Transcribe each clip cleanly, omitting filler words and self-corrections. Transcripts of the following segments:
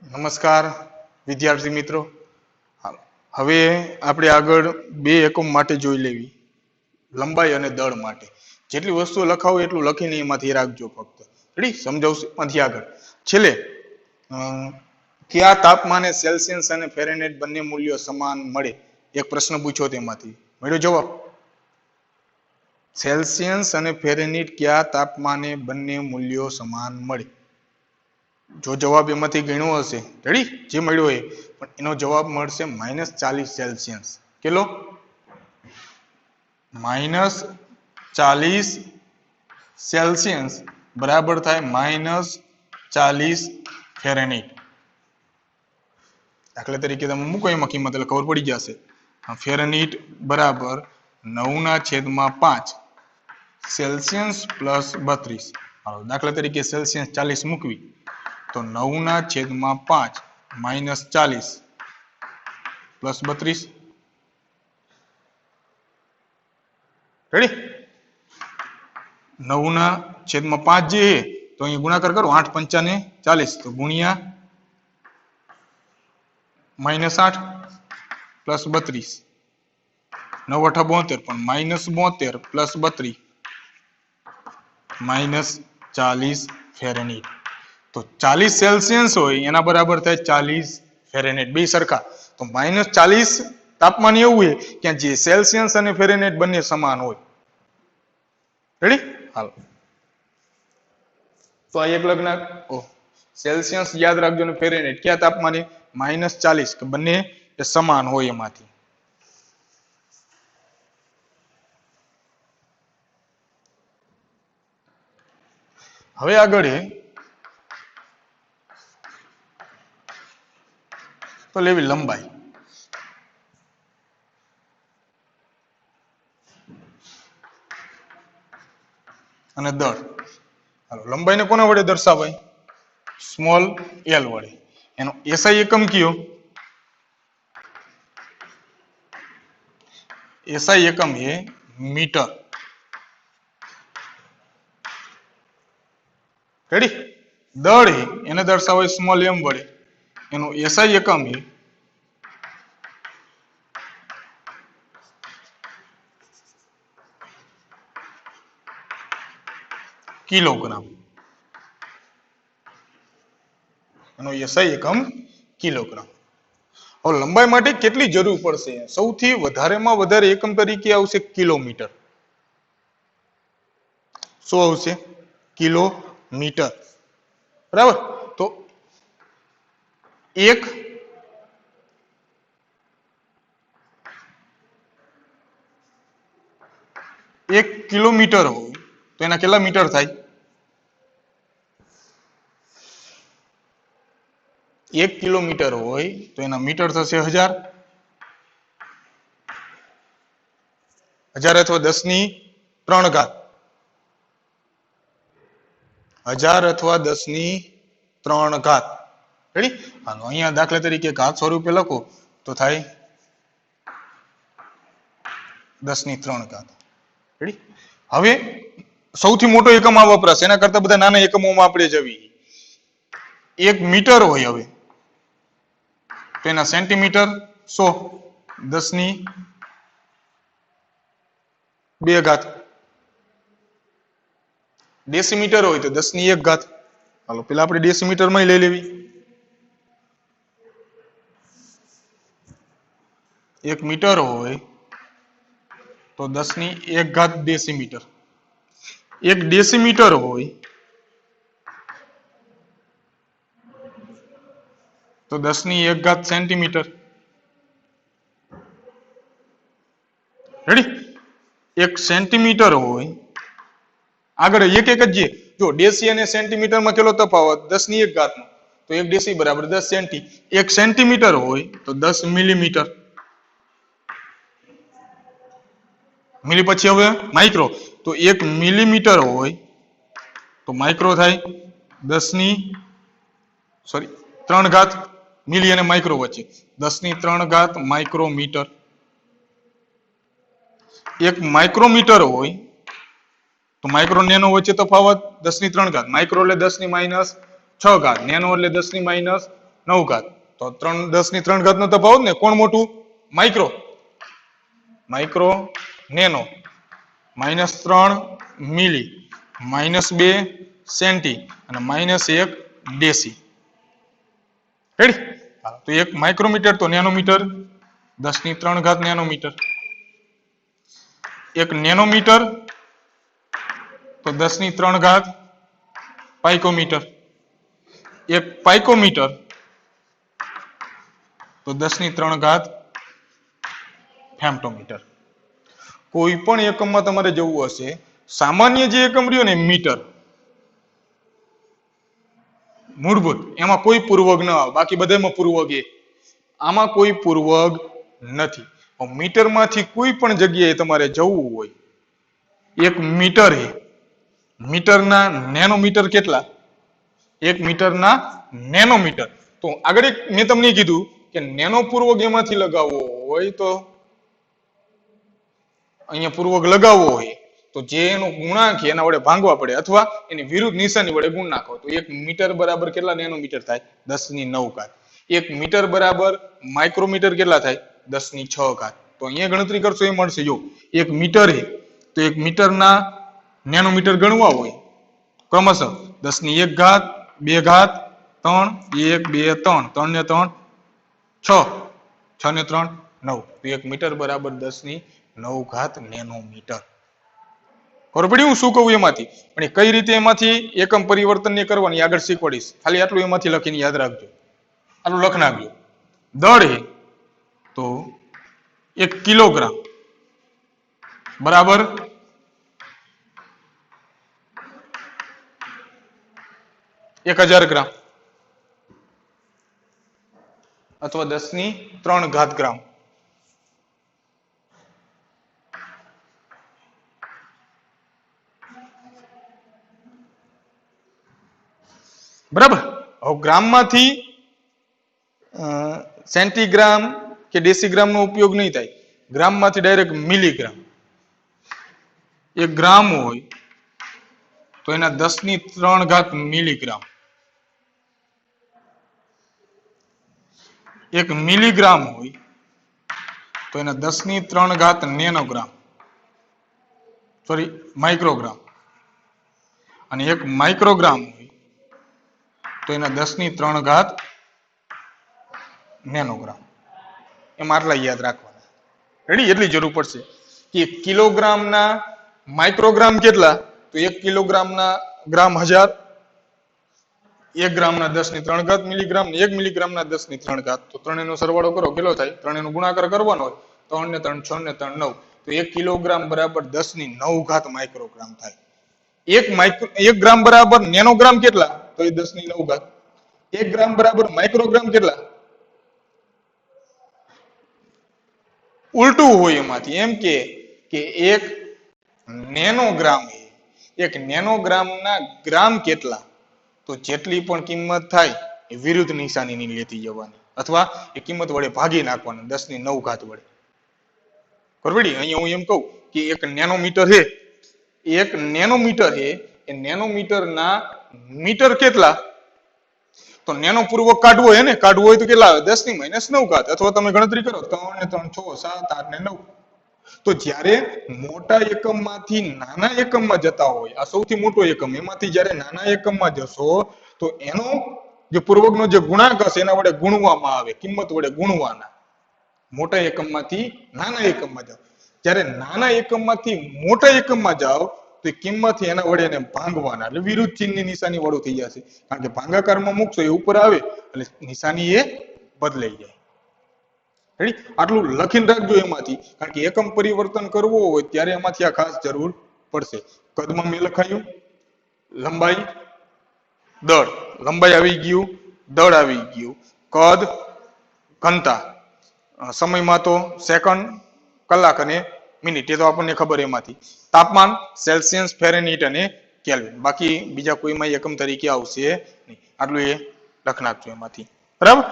નમસ્કાર વિદ્યાર્થી મિત્રો, હવે આપણે આગળ બે એકમ માટે જોઈ લેવી, લંબાઈ અને દળ માટે. જેટલી વસ્તુઓ લખાવો એટલું લખીને એમાંથી રાખજો ફક્ત. રેડી? સમજાવશું એમાંથી આગળ. છેલ્લે કયા તાપમાને સેલ્સિયસ અને ફેરેનહાઇટ બંને મૂલ્યો સમાન મળે? એક પ્રશ્ન પૂછ્યો તેમાંથી મળ્યો જવાબ. સેલ્સિયસ અને ફેરેનહાઇટ કયા તાપમાને બંને મૂલ્યો સમાન મળે? જો જવાબ એમાંથી ગણ્યો હશે, રેડી, જે મળ્યો હોય, પણ એનો જવાબ મળશે -40 સેલ્સિયસ. કેટલો? -40 સેલ્સિયસ બરાબર થાય -40 ફેરેનહાઇટ. દાખલા તરીકે તમે મૂકો એમાં કિંમત એટલે ખબર પડી જશે. ફેરેનહાઇટ બરાબર 9/5 સેલ્સિયસ પ્લસ 32. હાલો, દાખલા તરીકે સેલ્સિયસ 40 મૂકવી તો 9/5 -40 પ્લસ 32. રેડી? 9/5 જે તો અહીં ગુણાકાર કરો, 8 પંચા 40 તો ગુણ્યા -8 પ્લસ 32, 9 8 72 પણ -72 પ્લસ 32 -40 ફેરેનહાઇટ. તો 40 સેલ્સિયસ હોય એના બરાબર થાય 40 ફેરેનહાઇટ, બે સરખા. તો -40 તાપમાન એવું હોય કે જે સેલ્સિયસ અને ફેરેનહાઇટ બંને સમાન હોય. રેડી? હાલો, તો આ એક લગ્ન સેલ્સિયસ યાદ રાખજો ને ફેરેનહાઇટ કયા તાપમાને? -40, કે બંને એ સમાન હોય એમાંથી. હવે આગળ તો લેવી લંબાઈ. અને દળ. હાલો, લંબાઈને કોના વડે દર્શાવાય? સ્મોલ l વડે. એનો SI એકમ કયો? SI એકમ એ મીટર. રેડી? દળ એને દર્શાવાય સ્મોલ m વડે. એનું SI એકમ એ કિલોગ્રામ. એનો SI એકમ કિલોગ્રામ. હવે લંબાઈ માટે કેટલી જરૂર પડશે? સૌથી વધારેમાં વધારે એકમ તરીકે આવશે કિલોમીટર. શું આવશે? કિલોમીટર. બરાબર? તો એક કિલોમીટર હોય તો એના કેટલા મીટર થાય? 1 કિલોમીટર હોય તો એના મીટર થશે 1000. 1000 અથવા 10³ 1000 અથવા 10³ રેડી? હાલો, અહીંયા દાખલા તરીકે ઘાત સ્વરૂપે લખો તો થાય 10³ રેડી? હવે સૌથી મોટો એકમ આ વપરાશે, એના કરતા બધા નાના એકમોમાં આપણે જવી. 1 મીટર હોય હવે તો એના સેન્ટીમીટર 100, 10². ડેસીમીટર હોય તો 10⁻². હાલો, પેલા આપણે ડેસીમીટર માં લઈ લેવી. 1 મીટર હોય તો 10⁻² ડેસીમીટર. 1 ડેસીમીટર હોય તો 10⁻² સેન્ટીમીટર. રેડી? 1 સેન્ટીમીટર હોય આગળ એક જ છે. જો ડેસી અને સેન્ટીમીટર માં કેટલો તફાવત? 10⁻². તો 1 ડેસી બરાબર 10 સેન્ટી. 1 સેન્ટીમીટર હોય તો 10 મિલીમીટર. મિલી પછી હવે માઇક્રો. તો 1 મિલીમીટર હોય તો માઇક્રો થાય 3 મિલી અને માઇક્રો વચ્ચે 10³ માઇક્રોમીટર. 1 માઇક્રોમીટર હોય તો માઇક્રો નેનો વચ્ચે તફાવત 10⁻³ માઇક્રો એટલે 10⁻⁶ નેનો એટલે 10⁻⁴ 9 ઘાત. તો 10 ની 3 ઘાત નો તફાવત ને. કોણ મોટું? માઇક્રો. માઇક્રો, નેનો, -3 મિલી, -2 સેન્ટી અને -1 ડેસી. રેડી? તો 1 માઇક્રોમીટર તો નેનોમીટર, 10 ની 3 ઘાત નેનોમીટર. 1 નેનોમીટર તો 10 ની 3 ઘાત પાઇકોમીટર. 1 પાઇકોમીટર તો 10 ની 3 ઘાત ફેમ્ટોમીટર. કોઈ પણ એકમમાં તમારે જવું હશે, સામાન્ય જે એકમ રહ્યો ને મીટર, મૂળભૂત, એમાં કોઈ પૂર્વક ન આવે, બાકી બધામાં પૂર્વક એ. આમાં કોઈ પૂર્વક નથી. મીટર માંથી કોઈ પણ જગ્યાએ તમારે જવું હોય, 1 મીટર એ મીટરના નેનોમીટર કેટલા? 1 મીટરના નેનોમીટર. તો આગળ મેં તમને કીધું કે નેનો પૂર્વક એમાંથી લગાવવો હોય તો અહીંયા પૂર્વક લગાવવો હોય તો જે એનો ગુણાંક એના વડે ભાંગવા પડે અથવા એની વિરુદ્ધ નિશાની વડે ગુણ નાખો. તો 1 મીટર બરાબર કેટલા નેનોમીટર થાય? 10 ની 9 ઘાત. 1 મીટર બરાબર માઇક્રોમીટર કેટલા થાય? 10 ની 6 ઘાત. તો અહીંયા ગણતરી કરશો એ મળશે. જો 1 મીટર એ તો 1 મીટરના નેનોમીટર ગણવા હોય ક્રમશઃ 10 ની 1 ઘાત, 2 ઘાત, 3, 1, 2, 3, 3 ને 3 6, 6 ને 3 9. તો 1 મીટર બરાબર 10 ની 9 ઘાત નેનોમીટર. ખબર પડી હું શું કહું એમાંથી? પણ એ કઈ રીતે એમાંથી એકમ પરિવર્તન ને કરવાની આગળ શીખવાડીશ. ખાલી આટલું એમાંથી લખીને યાદ રાખજો. આટલું લખ નાખજો. દળ એ તો 1 કિલોગ્રામ બરાબર 1000 ગ્રામ અથવા 10 ની 3 ઘાત ગ્રામ. બરાબર? હવે ગ્રામમાંથી સેન્ટીગ્રામ કે ડેસીગ્રામ નો ઉપયોગ નહીં થાય. ગ્રામમાંથી ડાયરેક્ટ મિલીગ્રામ. 1 ગ્રામ હોય તો એના 10 ની 3 ઘાત મિલીગ્રામ. 1 મિલીગ્રામ હોય તો એના 10 ની 3 ઘાત નેનોગ્રામ, સોરી માઇક્રોગ્રામ. અને 1 માઇક્રોગ્રામ હોય તો એના 10 ની 3 ઘાત નેનોગ્રામ. એમાં આટલા યાદ રાખવાના. રેડી? એટલી જરૂર પડશે કે 1 કિલોગ્રામના માઇક્રોગ્રામ કેટલા? તો 1 કિલોગ્રામના ગ્રામ 1000, 1 ગ્રામના 10 ની 3 ઘાત મિલીગ્રામ, 1 મિલીગ્રામના 10 ની 3 ઘાત. તો ત્રણેયનો સરવાળો કરો, કેટલો થાય? ત્રણેયનો ગુણાકાર કરવાનો હોય. 3 ને 3 6 ને 3 9. તો 1 કિલોગ્રામ બરાબર 10 ની 9 ઘાત માઇક્રોગ્રામ થાય. 1 ગ્રામ બરાબર નેનોગ્રામ કેટલા? તો એ 10 ની 9 ઘાત. 1 ગ્રામ બરાબર માઇક્રોગ્રામ કેટલા? ઉલટું હોય એમાંથી. એમ કે 1 નેનોગ્રામ એ 1 નેનોગ્રામના ગ્રામ કેટલા? તો જેટલી પણ કિંમત થાય એ વિરુદ્ધ નિશાનીની લેતી જવાની અથવા એ કિંમત વડે ભાગી નાખવાની 10 ની 9 ઘાત વડે. બરાબર? અહીંયા હું એમ કહું કે 1 નેનોમીટર છે, 1 નેનોમીટર છે, એ નેનોમીટરના મીટર કેટલા? તો નેનો પૂર્વક કાઢવો હોય ને, કાઢવો હોય તો કેટલા આવે? 10 ની -9 ઘાત. અથવા તમે ગણતરી કરો 3 ને 3 6 7 8 ને 9. તો જ્યારે મોટા એકમમાંથી નાના એકમમાં જતા હોય, આ સૌથી મોટો એકમ, એમાંથી જ્યારે નાના એકમમાં જશો તો એનો જે પૂર્વકનો જે ગુણાંક હશે એના વડે ગુણવામાં આવે, કિંમત વડે ગુણવાના. મોટા એકમમાંથી નાના એકમમાં જાઓ. જ્યારે નાના એકમમાંથી મોટા એકમમાં જાઓ તો એ કિંમત એના વડે એને ભાંગવાના, એટલે વિરુદ્ધ ચિહ્નની નિશાની વાળું થઈ જશે. કારણ કે ભાગાકારમાં મૂકશો એ ઉપર આવે એટલે નિશાની એ બદલાઈ જાય. રેડી? આટલું લખીને રાખજો એમાંથી. કારણ કે એકમ પરિવર્તન કરવો હોય ત્યારે એમાંથી આ ખાસ જરૂર પડશે. કદમાં મેં લખાયું લંબાઈ, દળ. લંબાઈ આવી ગયું, દળ આવી ગયું, કદ, ઘનતા. સમયમાં તો સેકન્ડ, કલાક અને મિનિટ, એ તો આપણને ખબર એમાંથી. તાપમાન સેલ્સિયસ, ફેરેનહીટ અને કેલ્વિન. બાકી બીજા કોઈમાં એકમ તરીકે આવશે નહીં. આટલું એ લખ નાખજો એમાંથી. બરાબર?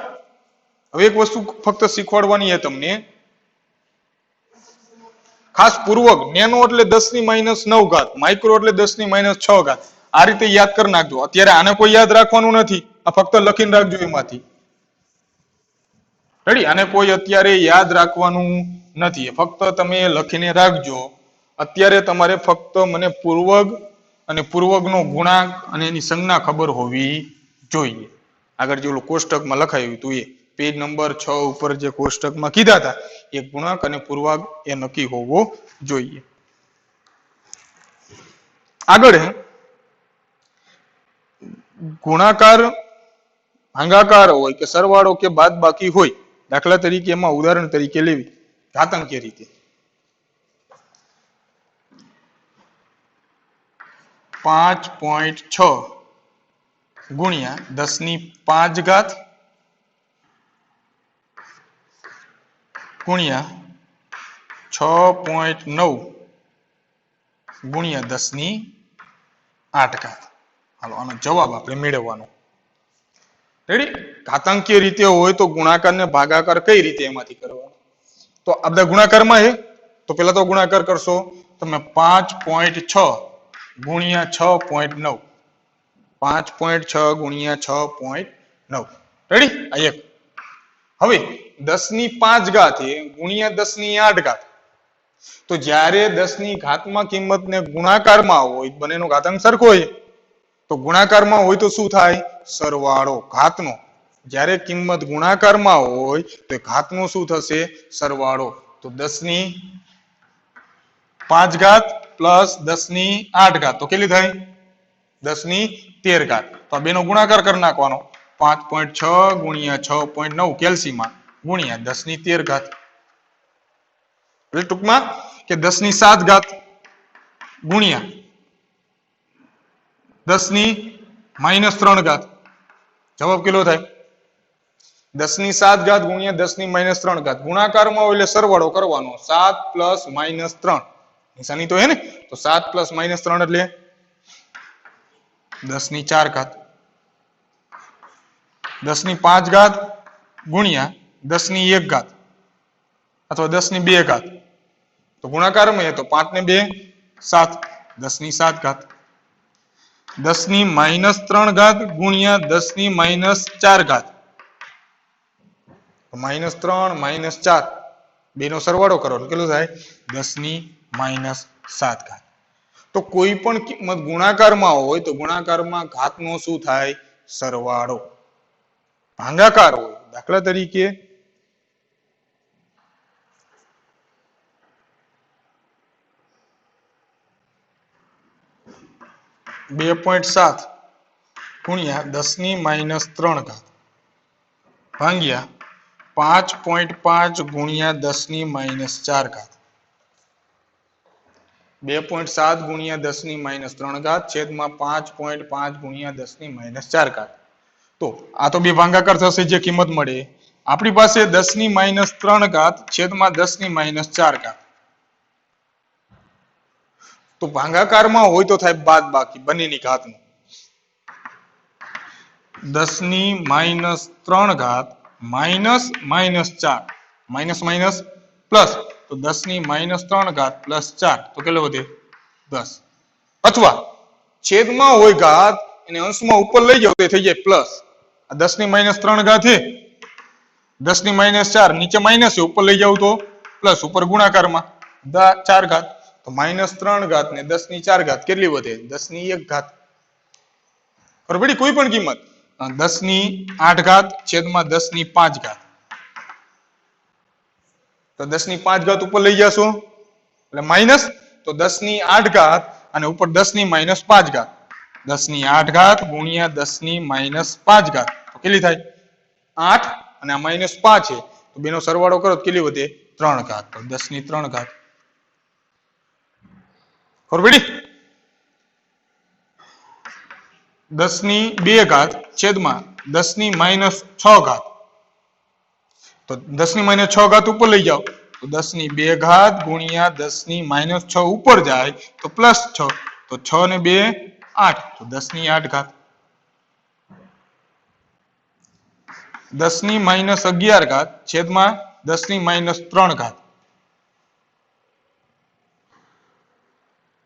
હવે એક વસ્તુ ફક્ત શીખવાડવાની છે તમને, ખાસ પૂર્વક. નેનો એટલે 10 ની -9 ઘાત, માઇક્રો એટલે 10 ની -6 ઘાત. આ રીતે યાદ કરી નાખજો. અત્યારે આને કોઈ યાદ રાખવાનું નથી, આ ફક્ત લખીને રાખજો એમાંથી. રેડી? આને કોઈ અત્યારે યાદ રાખવાનું નથી, ફક્ત તમે લખીને રાખજો. અત્યારે તમારે ફક્ત મને પૂર્વગ અને પૂર્વગનો ગુણાંક અને એની સંજ્ઞા ખબર હોવી જોઈએ. આગળ જે કોષ્ટકમાં લખાયું હતું એ પેજ નંબર 6 ઉપર જે કોષ્ટકમાં કીધા હતા એ ગુણાંક અને પૂર્વગ એ નક્કી હોવો જોઈએ. આગળ ગુણાકાર ભાગાકાર હોય કે સરવાળો કે બાદબાકી હોય, દાખલા તરીકે એમાં ઉદાહરણ તરીકે લેવી ઘાતાંકીય રીતે 5.6 ગુણ્યા 10⁵ ગુણ્યા 6.9 ગુણ્યા 10⁸. હાલો આનો જવાબ આપણે મેળવવાનો. રેડી? ઘાતાંકીય રીતે હોય તો ગુણાકાર ને ભાગાકાર કઈ રીતે એમાંથી કરવાનો? તો આ બધા ગુણાકારમાં છે, તો પેલા તો ગુણાકાર કરશો તમે 5.6 ગુણ્યા 6.9, 5.6 ગુણ્યા 6.9. રેડી? આ એક. હવે 10⁵ ગુણ્યા 10⁸. તો જ્યારે 10 માં કિંમતને ગુણાકારમાં હોય, બંનેનો ઘાતાંક સરખો હોય, તો ગુણાકારમાં હોય તો શું થાય? સરવાળો ઘાતનો. જ્યારે કિંમત ગુણાકારમાં હોય તો ઘાતનો શું થશે? સરવાળો. તો 10⁵ પ્લસ 10⁸. તો કેટલી થાય? 10⁻13. તો આ બેનો ગુણાકાર કરી નાખવાનો. 5.6 ગુણ્યા 6.9 કેલ્સીમાં ગુણ્યા 10⁻13. એટલે ટૂંકમાં કે 10⁷ ગુણ્યા 10⁻3. જવાબ કેટલો થાય? 10⁷ ગુણ્યા 10⁻3. ગુણાકારમાં હોય એટલે સરવાળો કરવાનો. 7 પ્લસ -3 નિશાની તો હે ને, તો 7 પ્લસ -3 એટલે 10⁴. 10⁵ ગુણ્યા 10⁻1 અથવા 10⁵. તો ગુણાકારમાં તો 5 ને 2 7, 10⁷. 10⁻3 ગુણ્યા 10⁻4. -3 -4 બેનો સરવાળો કરો એટલે કેટલું થાય? 10⁻7. તો કોઈ પણ કિંમત ગુણાકારમાં હોય તો ગુણાકારમાં ઘાતનો શું થાય? સરવાળો. ભાગાકાર હોય, દાખલા તરીકે 2.7 ગુણ્યા 10⁻3 ભાગ્યા 5.5 ગુણ્યા 10⁻4. 2.7 ગુણ્યા 10⁻3 છેદમાં 5.5 ગુણ્યા 10⁻4. તો આ તો બે ભાગાકાર થશે જે કિંમત મળે. આપણી પાસે 10⁻3 છેદમાં 10⁻4. તો ભાગાકારમાં હોય તો થાય બાદબાકી બંનેની ઘાતનું. 10⁻3 માઇનસ -4 માઇનસ માઇનસ પ્લસ, તો 10⁻3 પ્લસ 4 તો કેટલો વધે? 10. અથવા છેદમાં હોય ઘાત અને અંશમાં ઉપર લઈ જાવ તો થઈ જાય પ્લસ. આ 10⁻3 છે, 10⁻4 નીચે માઇનસ છે, ઉપર લઈ જાવ તો પ્લસ, ઉપર ગુણાકારમાં 4 તો -3 ને 10⁻4 કેટલી વધે? 10⁻1. બરાબર? કોઈ પણ કિંમત 10⁸ છેદમાં 10⁵. તો 10⁵ ઉપર લઈ જશો એટલે માઇનસ, તો 10⁸ અને ઉપર 10⁻5. 10⁸ ગુણ્યા 10⁻5 તો કેટલી થાય? 8 અને આ -5 છે, તો બેનો સરવાળો કરો તો કેટલી વધે? 3. તો 10⁻3. બરાબર? 10⁻2 છેદમાં 10⁻6. તો 10⁻6 ઉપર લઈ જાઓ તો 10⁻2 ગુણ્યા 10⁻6 ઉપર જાય તો +6, તો 6 ને 2 8, તો 10⁸. 10⁻11 છેદમાં 10⁻3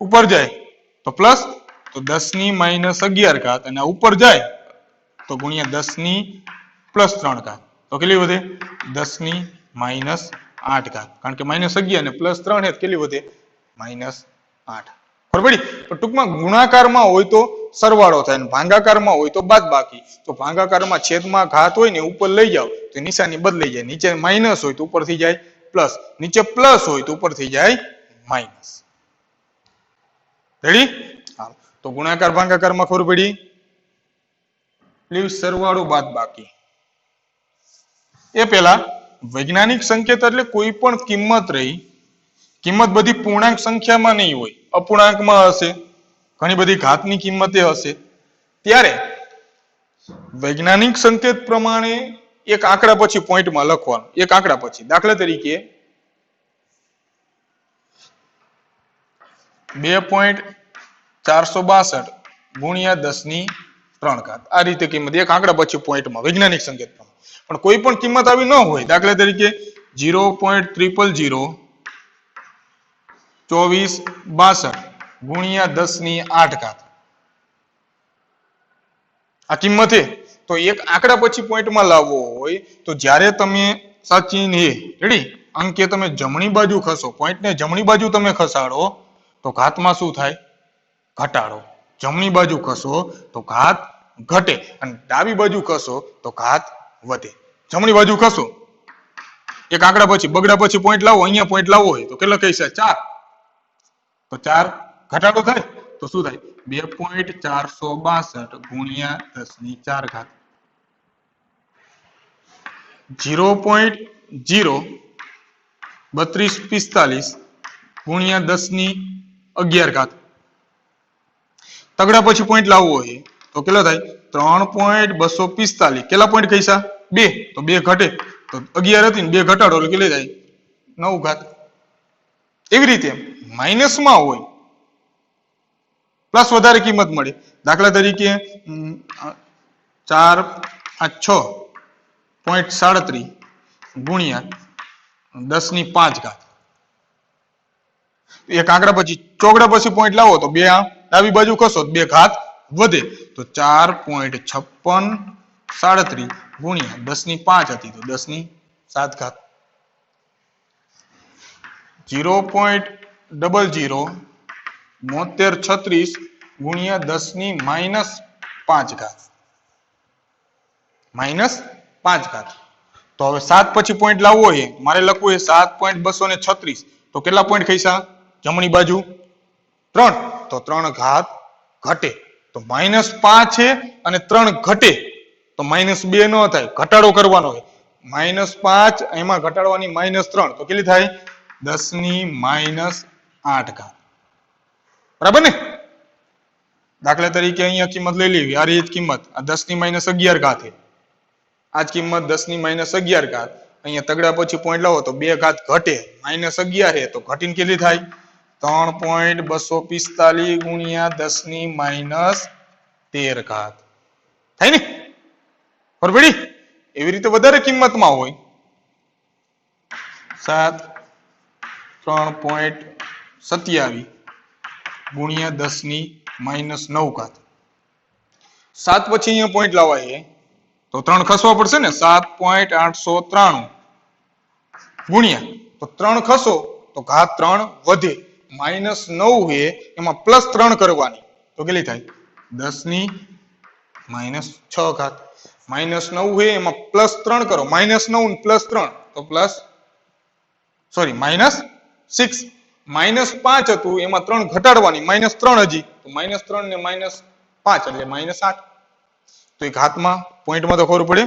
ઉપર જાય તો પ્લસ, તો 10⁻11 અને ઉપર જાય તો ગુણ્યા 10⁻3. તો કેટલી વધે 10 ની માઇનસ 8 ઘાત, કારણ કે -11 ને +3 હે કેટલી વધે -8. ખબર પડી? તો ટૂંકમાં ગુણાકારમાં હોય તો સરવાળો થાય અને ભાગાકારમાં હોય તો બાદબાકી. તો ભાગાકારમાં છેદમાં ઘાત હોય ને ઉપર લઈ જાવ તો નિશાની બદલાઈ જાય, નીચે માઇનસ હોય તો ઉપર થઈ જાય પ્લસ, નીચે પ્લસ હોય તો ઉપર થઈ જાય માઇનસ. રેડી? હા, તો ગુણાકાર ભાગાકારમાં ખબર પડી? પ્લીઝ સરવાળો બાદબાકી. એ પહેલા વૈજ્ઞાનિક સંકેત એટલે કોઈ પણ કિંમત રહી, કિંમત બધી પૂર્ણાંક સંખ્યામાં નહીં હોય, અપૂર્ણાંકમાં હશે, ઘણી બધી ઘાતની કિંમતે હશે, ત્યારે વૈજ્ઞાનિક સંકેત પ્રમાણે એક આંકડા પછી પોઈન્ટમાં લખવાનું, એક આંકડા પછી. દાખલા તરીકે 2.462 ગુણ્યા 10 ની 3 ઘાત. આ રીતે કિંમત એક આંકડા પછી પોઈન્ટમાં વૈજ્ઞાનિક સંકેત પ્રમાણે. પણ કોઈ પણ કિંમત આવી ન હોય, દાખલા તરીકે 0.000 2462 ગુણ્યા 10 ની 8 ઘાત. આ કિંમત છે તો એક આંકડા પછી પોઈન્ટમાં લાવવો હોય તો જ્યારે તમે સાચી ને રેડી અંકે તમે જમણી બાજુ ખસો, પોઈન્ટને જમણી બાજુ તમે ખસાડો તો ઘાતમાં શું થાય? ઘટાડો. જમણી બાજુ ખસો તો ઘાત ઘટે અને ડાબી બાજુ ખસો તો ઘાત વધે. જમણી બાજુ ખસો એક આંકડા પછી બગડા પછી પોઈન્ટ લાવો, અહીંયા પોઈન્ટ લાવવો હોય તો કેટલા કહી શકે? 4. તો 4 ઘટાડો થાય તો શું થાય? 2.462 ગુણ્યા 10 ની 4 ઘાત. 0.03245 ગુણ્યા 10 ની 11 ઘાત. તગડા પછી પોઈન્ટ લાવવો હોય તો કેટલા થાય? 3.245. કેટલા પોઈન્ટ કહીશા? 2. તો 2 ઘટે તો 11 હતી ને 2 ઘટાડો એટલે કેટલી થાય? 9 ઘાત. એવી રીતે માઇનસમાં હોય પ્લસ વધારે કિંમત મળે. દાખલા તરીકે 6.37 ગુણ્યા 10 ની 5 ઘાત. એક આંકડા પછી ચોકડા પછી પોઈન્ટ લાવો તો બે ડાબી બાજુ ખસો બે ઘાત વધે તો 4.5637 ગુણ્યા 10 ની 5 હતી તો 10 ની 7 ઘાત. 0.007336 ગુણ્યા 10 ની -5 ઘાત. -5 ઘાત. તો હવે 7 પછી પોઈન્ટ લાવવો હોય, મારે લખવું છે 7.236 તો કેટલા પોઈન્ટ ખઈશા? જમણી બાજુ 3 તો 3 ઘાત ઘટે તો -5 છે અને 3 ઘટે તો -2 ન થાય, ઘટાડો કરવાનો છે. -5 એમાં ઘટાડવાની -3 તો કેટલી થાય? 10 ની -8 ઘાત. બરાબર ને? દાખલા તરીકે અહીંયા કિંમત લઈ લેવી, આ રીત કિંમત આ 10 ની -11 ઘાત છે. આ જ કિંમત 10 ની -11 ઘાત. અહીંયા તગડા પછી પોઈન્ટ લાવો તો 2 ઘાત ઘટે, -11 છે તો ઘટીને કેટલી થાય? 3.245 ગુણ્યા 10 ની -13 ઘાત. થાય ને? બરાબર પડી? એવી રીતે વધારે કિંમતમાં હોય 3.27 ગુણ્યા 10 ની -9 ઘાત. 7 પછી અહીંયા પોઈન્ટ લાવાય તો 3 ખસવા પડશે ને, 7.893 ગુણ્યા તો 3 ખસો તો ઘાત 3 વધે, -9 છે એમાં +3 કરવાની તો કેટલી થાય? 10 ની -6 ઘાત. -9 છે એમાં +3 કરો, -9 ને +3 તો -6. -5 હતું એમાં 3 ઘટાડવાની, -3 હજી તો -3 ને -5 એટલે -8. તો એ ઘાતમાં પોઈન્ટમાં તો ખબર પડે.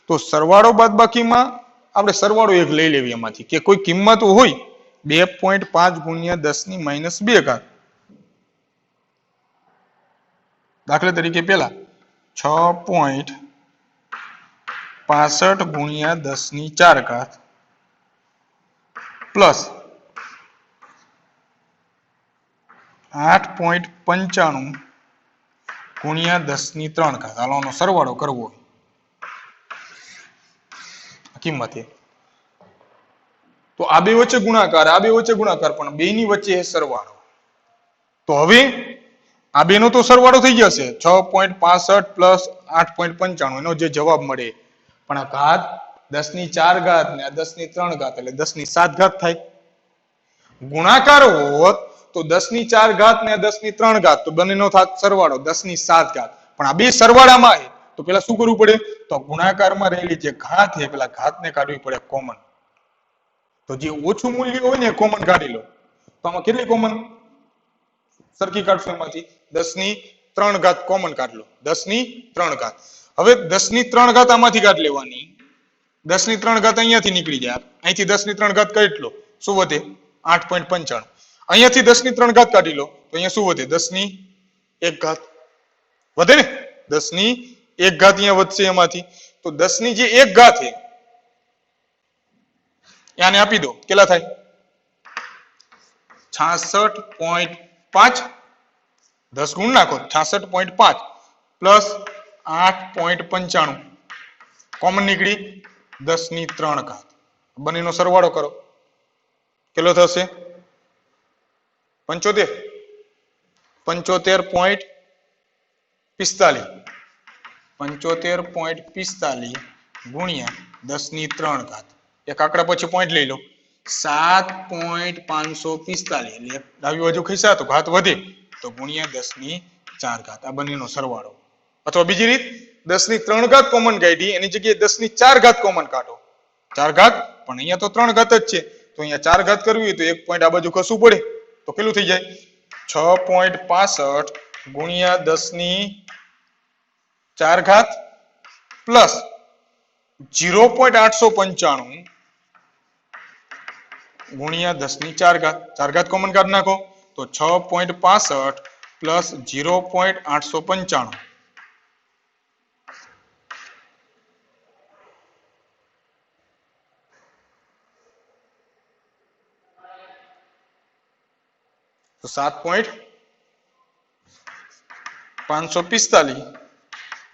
તો સરવાળો બાદબાકીમાં આપણે સરવાળો એક લઈ લેવી એમાંથી કે કોઈ કિંમત હોય 2.5 ગુણ્યા 10 ની -2 ઘાત. દાખલા તરીકે પેલા 6.65 ગુણ્યા 10 ની 4 ઘાત પ્લસ 8.95 ગુણ્યા 10 ની 3 ઘાત. હાલો સરવાળો કરવો કિંમત એ તો આ બે વચ્ચે ગુણાકાર, આ બે વચ્ચે ગુણાકાર, પણ બે ની વચ્ચે સરવાળો. તો હવે આ બેનો તો સરવાળો થઈ જશે 6.65 પ્લસ 8.95 એનો જે જવાબ મળે, પણ આ ઘાત 10 ની 4 ઘાત ને આ 10 ની 3 ઘાત એટલે 10 ની 7 ઘાત થાય. ગુણાકાર હોત તો 10 ની 4 ઘાત ને 10 ની 3 ઘાત તો બંનેનો થાત સરવાળો 10 ની 7 ઘાત. પણ આ બે સરવાળામાં છે તો પેલા શું કરવું પડે? તો ગુણાકારમાં રહેલી જે ઘાત છે પેલા ઘાતને કાઢવી પડે કોમન. તો જે ઓછું મૂલ્ય હોય ને કોમન કાઢી લો. તો આમાં કેટલી કોમન સરખી કાઢશો? એમાંથી 10 ની 3 ઘાત કોમન કાઢ લો. 10 ની 3 ઘાત. હવે 10 ની 3 ઘાત આમાંથી કાઢ લેવાની. 10 ની 3 ઘાત અહીંયાથી નીકળી જાય. અહીંથી 10 ની 3 ઘાત કાઢી લો. શું વધે? 8.95. અહીંયાથી 10 ની 3 ઘાત કાઢી લો તો અહીંયા શું વધે? 10 ની 1 ઘાત વધે ને? 10 ની 1 ઘાત અહીંયા વધશે એમાંથી. તો 10 ની જે 1 ઘાત છે આને આપી દો. કેટલા થાય? 66.5. 10 ગુણ નાખો 66.5 પ્લસ 8.95 કોમન નીકળી 10 ની 3 ઘાત. બંનેનો સરવાળો કરો. કેટલો થશે? 75. 75.45. 75.45 ગુણ્યા 10 ની 3 ઘાત. એક આંકડા પછી પોઈન્ટ લઈ લો. 7.545 એટલે ડાબી બાજુ ખિસ્સા તો ઘાત વધે તો ગુણ્યા 10 ની 4 ઘાત. આ બંનેનો સરવાળો. અથવા બીજી રીત 10 ની 3 ઘાત કોમન કાઢી એની જગ્યાએ 10 ની 4 ઘાત કોમન કાઢો. 4 ઘાત પણ અહીંયા તો 3 ઘાત જ છે તો અહીંયા 4 ઘાત કરવી હોય તો એક પોઈન્ટ આ બાજુ ખસવું પડે તો કેટલું થઈ જાય? 6.65 ગુણ્યા 10 ની 4 ઘાત પ્લસ 0.895 ગુણ્યા 10 ની 4 ઘાત. 4 ઘાત કોમન કાઢી નાખો તો 6.65 પ્લસ 0.895. તો 7.545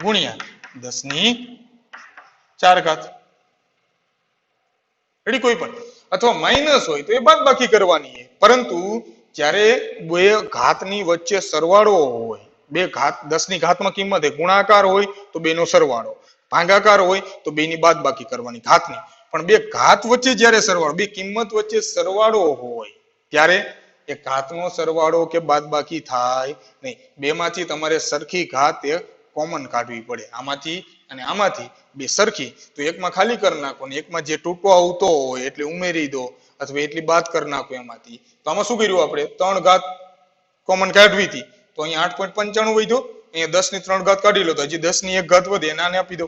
ગુણ્યા 10 ની 4 ઘાત. રેડી? કોઈ પણ અથવા માઇનસ હોય તો એ બાદબાકી કરવાની છે. પરંતુ જ્યારે બે ઘાતની વચ્ચે સરવાળો હોય, બે ઘાત 10 ની ઘાતમાં કિંમત છે, ગુણાકાર હોય તો બેનો સરવાળો, ભાગાકાર હોય તો બેની બાદબાકી કરવાની ઘાતની. પણ બે ઘાત વચ્ચે જ્યારે સરવાળો, બે કિંમત વચ્ચે સરવાળો હોય ત્યારે એ ઘાતનો સરવાળો કે બાદબાકી થાય નહીં. બેમાંથી તમારે સરખી ઘાત એ કોમન કાઢવી પડે. આમાંથી અને આમાંથી બે સરખી તો એકમાં ખાલી કરી નાખો ને એકમાં જે તૂટો આવતો હોય એટલે ઉમેરી દો અથવા એટલી બાદ કરી નાખો એમાંથી. તો આમાં શું કર્યું આપણે? 3 ઘાત કોમન કાઢવી હતી તો અહીંયા 8.95 વધ્યો. અહીંયા 10 ની 3 ઘાત કાઢી લો તો હજી 10 ની 1 ઘાત વધે એને આને આપી દો.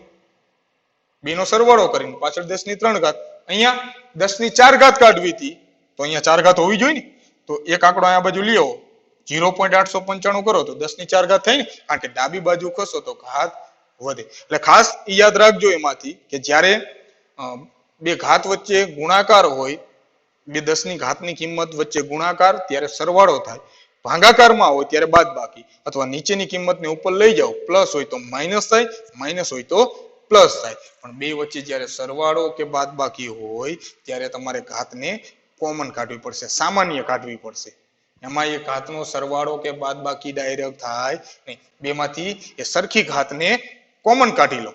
બેનો સરવાળો કરીને પાછળ 10 ની 3 ઘાત. અહીંયા 10 ની 4 ઘાત કાઢવી હતી તો અહીંયા 4 ઘાત હોવી જોઈએ ને. તો એક આંકડો આ બાજુ લ્યો 0.895 કરો તો 10 ની 4 ઘાત થાય ને. કારણ કે ડાબી બાજુ ખસો તો ઘાત વધે. એટલે ખાસ યાદ રાખજો એમાંથી કે જ્યારે બે ઘાત વચ્ચે ગુણાકાર હોય, બે 10 ની ઘાતની કિંમત વચ્ચે ગુણાકાર ત્યારે સરવાળો થાય, ભાગાકારમાં હોય ત્યારે બાદબાકી, અથવા નીચેની કિંમતને ઉપર લઈ જાઓ પ્લસ હોય તો માઇનસ થાય, માઇનસ હોય તો પ્લસ થાય. પણ બે વચ્ચે જ્યારે સરવાળો કે બાદબાકી હોય ત્યારે તમારે ઘાતને કોમન કાઢવી પડશે, સામાન્ય કાઢવી પડશે. એમાં એ ઘાતનો સરવાળો કે બાદબાકી ડાયરેક્ટ થાય નહીં. બેમાંથી એ સરખી ઘાતને કોમન કાઢી લો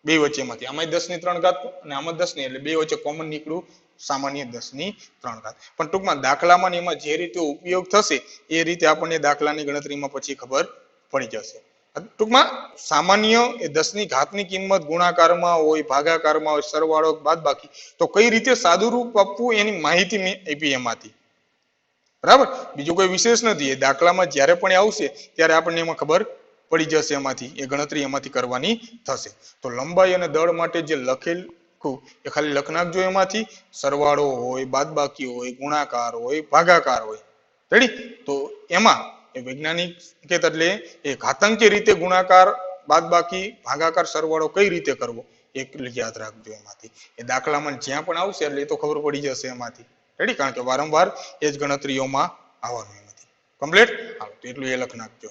બે વચ્ચેમાંથી. આમાં 10 ની 3 ઘાત અને આમાં 10 ની એટલે બે વચ્ચે કોમન નીકળ્યું સામાન્ય 10 ની 3 ઘાત. પણ ટૂંકમાં દાખલામાં એમાં જે રીતે ઉપયોગ થશે એ રીતે આપણને દાખલાની ગણતરીમાં પછી ખબર પડી જશે. ટૂંકમાં સામાન્ય એ 10 ની ઘાતની કિંમત ગુણાકારમાં હોય, ભાગાકારમાં હોય, સરવાળો બાદબાકી તો કઈ રીતે સાદું રૂપ આપવું એની માહિતી મેં આપી એમાંથી. બરાબર? બીજું કોઈ વિશેષ નથી. એ દાખલામાં જ્યારે પણ આવશે ત્યારે આપણને એમાં ખબર પડી જશે, એમાંથી એ ગણતરી એમાંથી કરવાની થશે. તો લંબાઈ અને દળ માટે જે લખેલ એ ખાલી લખ નાખજો. એમાંથી સરવાળો હોય, બાદબાકી હોય, ગુણાકાર હોય, ભાગાકાર હોય. રેડી? તો એમાં એ વૈજ્ઞાનિક એટલે એ ઘાતાંકીય રીતે ગુણાકાર, બાદબાકી, ભાગાકાર, સરવાળો કઈ રીતે કરવો એક યાદ રાખજો એમાંથી. એ દાખલામાં જ્યાં પણ આવશે એટલે એ તો ખબર પડી જશે એમાંથી. રેડી? કારણ કે વારંવાર એ જ ગણતરીઓમાં આવવાનું એમાંથી. કમ્પ્લીટ? હાલો તો એટલું એ લખ નાખજો.